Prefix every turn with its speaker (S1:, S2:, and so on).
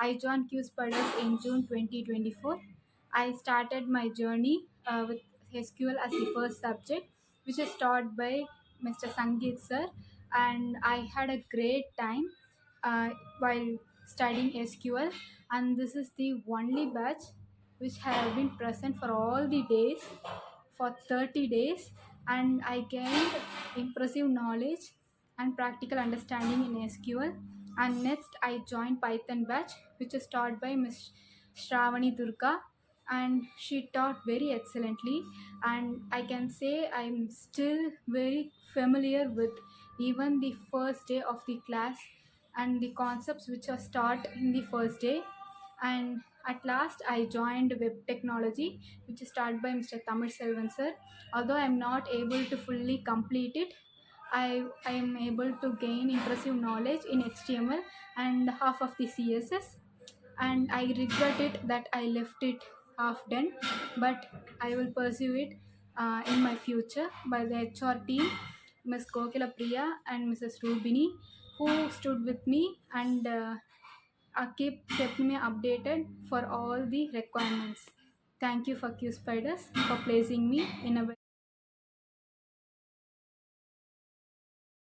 S1: I joined QSpiders in June 2024. I started my journey with SQL as the first subject, which is taught by Mr. Sangeet sir, and I had a great time while studying SQL. And this is the only batch which have been present for all the days for 30 days, and I gained impressive knowledge and practical understanding in SQL. And next, I joined Python batch, which is taught by Ms. Shravani Durga, and she taught very excellently. And I can say I'm still very familiar with even the first day of the class and the concepts which are taught in the first day. And at last I joined web technology, which is taught by Mr. Tamil Selvan sir. Although I'm not able to fully complete it, I am able to gain impressive knowledge in HTML and half of the CSS, and I regret it that I left it half done, but I will pursue it in my future by the HR team, Ms. Kokila Priya and Mrs. Rubini, who stood with me and kept me updated for all the requirements. Thank you for QSpiders for placing me in a